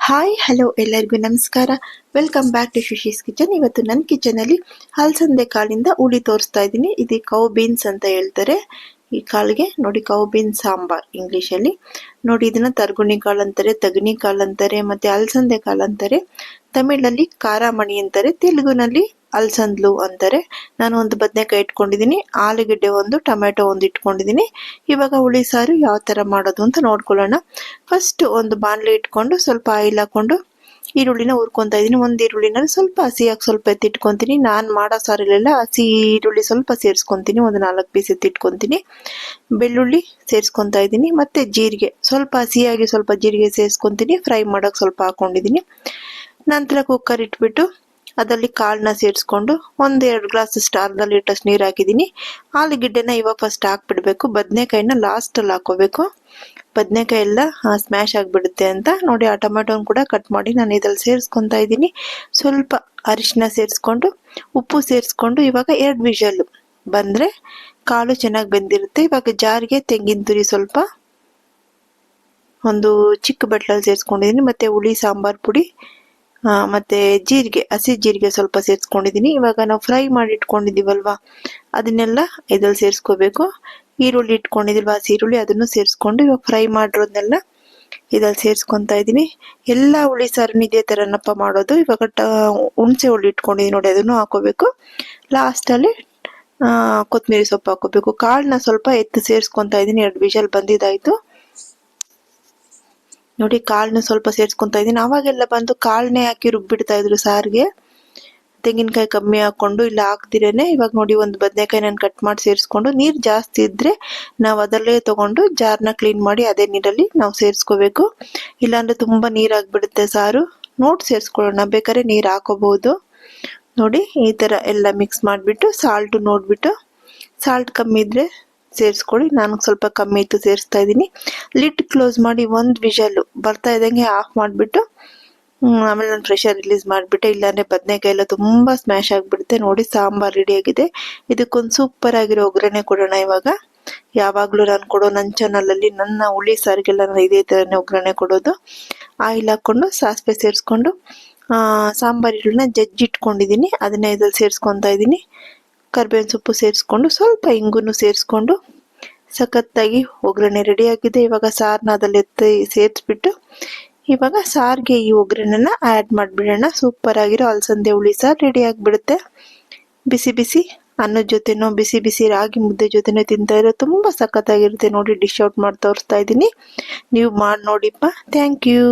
Hi hello ಎಲ್ಲರಿಗೂ ನಮಸ್ಕಾರ. Welcome back to Sushi's kitchen. ಇವತ್ತು ನನ್ನ ಕಿಚನಲ್ಲಿ ಹಲಸಂದೆ ಕಾಳಿಂದ ಹುಳಿ ತೋರಿಸ್ತಾ ಇದ್ದೀನಿ. ಇದು ಕೌ ಬೀನ್ಸ್ ಅಂತ ಹೇಳ್ತಾರೆ ಈ ಕಾಳಿಗೆ. ನೋಡಿ, ಕೌ ಬೀನ್ಸ್ ಸಾಂಬಾರ್ ಇಂಗ್ಲೀಷಲ್ಲಿ. ನೋಡಿ, ಇದನ್ನ ತರ್ಗುಣಿ ಕಾಳು ಅಂತಾರೆ, ತಗಣಿ ಕಾಳು ಅಂತಾರೆ, ಮತ್ತೆ ಹಲಸಂದೆ ಕಾಳು ಅಂತಾರೆ. ತಮಿಳಲ್ಲಿ ಕಾರಾಮಣಿ ಅಂತಾರೆ, ತೆಲುಗುನಲ್ಲಿ ಅಲಸಂದ್ಲು ಅಂತಾರೆ. ನಾನು ಒಂದು ಬದನೆಕಾಯಿ ಇಟ್ಕೊಂಡಿದ್ದೀನಿ, ಆಲೂಗೆಡ್ಡೆ ಒಂದು, ಟೊಮೆಟೊ ಒಂದು ಇಟ್ಕೊಂಡಿದ್ದೀನಿ. ಇವಾಗ ಹುಳಿ ಸಾರು ಯಾವ ಥರ ಮಾಡೋದು ಅಂತ ನೋಡ್ಕೊಳ್ಳೋಣ. ಫಸ್ಟ್ ಒಂದು ಬಾಣಲೆ ಇಟ್ಕೊಂಡು ಸ್ವಲ್ಪ ಆಯಿಲ್ ಹಾಕೊಂಡು ಈರುಳ್ಳಿನ ಹುರ್ಕೊತಾ ಇದ್ದೀನಿ. ಒಂದು ಈರುಳ್ಳಿನಲ್ಲಿ ಸ್ವಲ್ಪ ಹಸಿಯಾಗಿ ಸ್ವಲ್ಪ ಎತ್ತಿಟ್ಕೊತೀನಿ. ನಾನು ಮಾಡೋ ಸಾರಲ್ಲೆಲ್ಲ ಹಸಿ ಈರುಳ್ಳಿ ಸ್ವಲ್ಪ ಸೇರಿಸ್ಕೊತೀನಿ, ಒಂದು 4 ಪೀಸ್ ಎತ್ತಿಟ್ಕೊತೀನಿ. ಬೆಳ್ಳುಳ್ಳಿ ಸೇರಿಸ್ಕೊತಾ ಇದ್ದೀನಿ, ಮತ್ತೆ ಜೀರಿಗೆ ಸ್ವಲ್ಪ ಹಸಿಯಾಗಿ ಸ್ವಲ್ಪ ಜೀರಿಗೆ ಸೇರಿಸ್ಕೊತೀನಿ. ಫ್ರೈ ಮಾಡೋಕೆ ಸ್ವಲ್ಪ ಹಾಕೊಂಡಿದ್ದೀನಿ. ನಂತರ ಕುಕ್ಕರ್ ಇಟ್ಬಿಟ್ಟು ಅದರಲ್ಲಿ ಕಾಳನ್ನ ಸೇರಿಸ್ಕೊಂಡು 1-2 ಗ್ಲಾಸ್ ಅರ್ಧ ಲೀಟರ್ಸ್ ನೀರು ಹಾಕಿದ್ದೀನಿ. ಆಲೂಗೆಡ್ಡೆನ ಇವಾಗ ಫಸ್ಟ್ ಹಾಕ್ಬಿಡ್ಬೇಕು, ಬದನೆಕಾಯಿನ ಲಾಸ್ಟಲ್ಲಿ ಹಾಕೋಬೇಕು. ಬದನೆಕಾಯಿ ಎಲ್ಲ ಸ್ಮ್ಯಾಶ್ ಆಗಿಬಿಡುತ್ತೆ ಅಂತ. ನೋಡಿ, ಆ ಟೊಮೆಟೊನ ಕೂಡ ಕಟ್ ಮಾಡಿ ನಾನು ಇದ್ರಲ್ಲಿ ಸೇರಿಸ್ಕೊತಾ ಇದ್ದೀನಿ. ಸ್ವಲ್ಪ ಅರಿಶಿನ ಸೇರಿಸ್ಕೊಂಡು ಉಪ್ಪು ಸೇರಿಸ್ಕೊಂಡು ಇವಾಗ 2 ವಿಷಲ್ ಬಂದರೆ ಕಾಳು ಚೆನ್ನಾಗಿ ಬೆಂದಿರುತ್ತೆ. ಇವಾಗ ಜಾರಿಗೆ ತೆಂಗಿನ ತುರಿ ಸ್ವಲ್ಪ ಒಂದು ಚಿಕ್ಕ ಬಟ್ಲಲ್ಲಿ ಸೇರಿಸ್ಕೊಂಡಿದ್ದೀನಿ, ಮತ್ತು ಹುಳಿ ಸಾಂಬಾರ್ ಪುಡಿ ಮತ್ತೆ ಜೀರಿಗೆ, ಹಸಿ ಜೀರಿಗೆ ಸ್ವಲ್ಪ ಸೇರಿಸ್ಕೊಂಡಿದ್ದೀನಿ. ಇವಾಗ ನಾವು ಫ್ರೈ ಮಾಡಿ ಇಟ್ಕೊಂಡಿದ್ದೀವಲ್ವಾ, ಅದನ್ನೆಲ್ಲ ಇದ್ರಲ್ಲಿ ಸೇರಿಸ್ಕೋಬೇಕು. ಈರುಳ್ಳಿ ಇಟ್ಕೊಂಡಿದ್ದೀಲ್ವ, ಹಸಿ ಈರುಳ್ಳಿ, ಅದನ್ನು ಸೇರಿಸ್ಕೊಂಡು ಇವಾಗ ಫ್ರೈ ಮಾಡಿರೋದನ್ನೆಲ್ಲ ಇದ್ರಲ್ಲಿ ಸೇರಿಸ್ಕೊತಾ ಇದ್ದೀನಿ. ಎಲ್ಲ ಹುಳಿ ಸಾರನ್ನು ಇದೇ ಥರನಪ್ಪ ಮಾಡೋದು. ಇವಾಗ ಹುಣಸೆ ಹುಳಿ ಇಟ್ಕೊಂಡಿದ್ದೀನಿ ನೋಡಿ, ಅದನ್ನು ಹಾಕೋಬೇಕು. ಲಾಸ್ಟಲ್ಲಿ ಕೊತ್ತಂಬರಿ ಸೊಪ್ಪು ಹಾಕೋಬೇಕು. ಕಾಳನ್ನ ಸ್ವಲ್ಪ ಎತ್ತು ಸೇರಿಸ್ಕೊತಾ ಇದ್ದೀನಿ. 2 ವಿಷಲ್ ಬಂದಿದ್ದಾಯಿತು. ನೋಡಿ, ಕಾಳನ್ನ ಸ್ವಲ್ಪ ಸೇರಿಸ್ಕೊತಾ ಇದ್ದೀನಿ. ಅವಾಗೆಲ್ಲ ಬಂದು ಕಾಳನ್ನೇ ಹಾಕಿ ರುಬ್ಬಿಡ್ತಾ ಇದ್ರು ಸಾರಿಗೆ, ತೆಂಗಿನಕಾಯಿ ಕಮ್ಮಿ ಹಾಕೊಂಡು. ಇಲ್ಲ ಹಾಕ್ದಿರೇನೆ ಇವಾಗ ನೋಡಿ, ಒಂದು ಬದನೆಕಾಯಿ ನಾನು ಕಟ್ ಮಾಡಿ ಸೇರಿಸ್ಕೊಂಡು, ನೀರು ಜಾಸ್ತಿ ಇದ್ದರೆ ನಾವು ಅದರಲ್ಲೇ ತೊಗೊಂಡು ಜಾರ್ನ ಕ್ಲೀನ್ ಮಾಡಿ ಅದೇ ನೀರಲ್ಲಿ ನಾವು ಸೇರಿಸ್ಕೋಬೇಕು. ಇಲ್ಲಾಂದರೆ ತುಂಬ ನೀರಾಗಿಬಿಡುತ್ತೆ ಸಾರು. ನೋಡಿ ಸೇರಿಸ್ಕೊಳ್ಳೋಣ, ಬೇಕಾದ್ರೆ ನೀರು ಹಾಕೋಬಹುದು. ನೋಡಿ, ಈ ಥರ ಎಲ್ಲ ಮಿಕ್ಸ್ ಮಾಡಿಬಿಟ್ಟು ಸಾಲ್ಟು ನೋಡಿಬಿಟ್ಟು, ಸಾಲ್ಟ್ ಕಮ್ಮಿ ಇದ್ದರೆ ಸೇರಿಸ್ಕೊಳ್ಳಿ. ನಾನು ಸ್ವಲ್ಪ ಕಮ್ಮಿ ಇತ್ತು ಸೇರಿಸ್ತಾ ಇದ್ದೀನಿ. ಲಿಡ್ ಕ್ಲೋಸ್ ಮಾಡಿ 1 ವಿಷಲ್ಲು ಬರ್ತಾ ಇದ್ದಂಗೆ ಆಫ್ ಮಾಡಿಬಿಟ್ಟು ಆಮೇಲೆ ನಾನು ಪ್ರೆಷರ್ ರಿಲೀಸ್ ಮಾಡಿಬಿಟ್ಟೆ, ಇಲ್ಲಾಂದರೆ ಬದನೆಕಾಯಿ ಎಲ್ಲ ತುಂಬ ಸ್ಮ್ಯಾಶ್ ಆಗಿಬಿಡುತ್ತೆ. ನೋಡಿ, ಸಾಂಬಾರು ರೆಡಿಯಾಗಿದೆ. ಇದಕ್ಕೊಂದು ಸೂಪರ್ ಆಗಿರೋ ಒಗ್ಗರಣೆ ಕೊಡೋಣ ಇವಾಗ. ಯಾವಾಗಲೂ ನಾನು ಕೊಡೋ ನನ್ನ ಚಾನಲಲ್ಲಿ ನನ್ನ ಹುಳಿ ಸಾರಿಗೆಲ್ಲ ನಾನು ಇದೇ ಥರನೇ ಒಗ್ಗರಣೆ ಕೊಡೋದು. ಆಯಿಲ್ ಹಾಕ್ಕೊಂಡು ಸಾಸಿವೆ ಸೇರಿಸ್ಕೊಂಡು ಸಾಂಬಾರುಗಳನ್ನ ಜಜ್ಜಿಟ್ಕೊಂಡಿದ್ದೀನಿ, ಅದನ್ನ ಇದ್ರಲ್ಲಿ ಸೇರಿಸ್ಕೊತಾ ಇದ್ದೀನಿ. ಕರಿಬೇವಿನ ಸೊಪ್ಪು ಸೇರಿಸ್ಕೊಂಡು ಸ್ವಲ್ಪ ಇಂಗುನ್ನು ಸೇರಿಸ್ಕೊಂಡು ಸಖತ್ತಾಗಿ ಒಗ್ಗರಣೆ ರೆಡಿಯಾಗಿದೆ. ಇವಾಗ ಸಾರನ್ನ ಅದ್ರಲ್ಲಿ ಸೇರಿಸ್ಬಿಟ್ಟು ಇವಾಗ ಸಾರಿಗೆ ಈ ಒಗ್ಗರಣೆನ ಆ್ಯಡ್ ಮಾಡಿಬಿಡೋಣ. ಸೂಪರ್ ಆಗಿರೋ ಅಲಸಂದೆ ಹುಳಿ ಸಾರು ರೆಡಿ ಆಗಿಬಿಡುತ್ತೆ. ಬಿಸಿ ಬಿಸಿ ಅನ್ನದ ಜೊತೆನೋ ಬಿಸಿ ಬಿಸಿ ರಾಗಿ ಮುದ್ದೆ ಜೊತೆನೋ ತಿಂತಾ ಇರೋ ತುಂಬ ಸಖತ್ತಾಗಿರುತ್ತೆ. ನೋಡಿ, ಡಿಶ್ ಔಟ್ ಮಾಡಿ ತೋರಿಸ್ತಾ ಇದ್ದೀನಿ, ನೀವು ಮಾಡಿ ನೋಡಿಪ್ಪ. Thank you.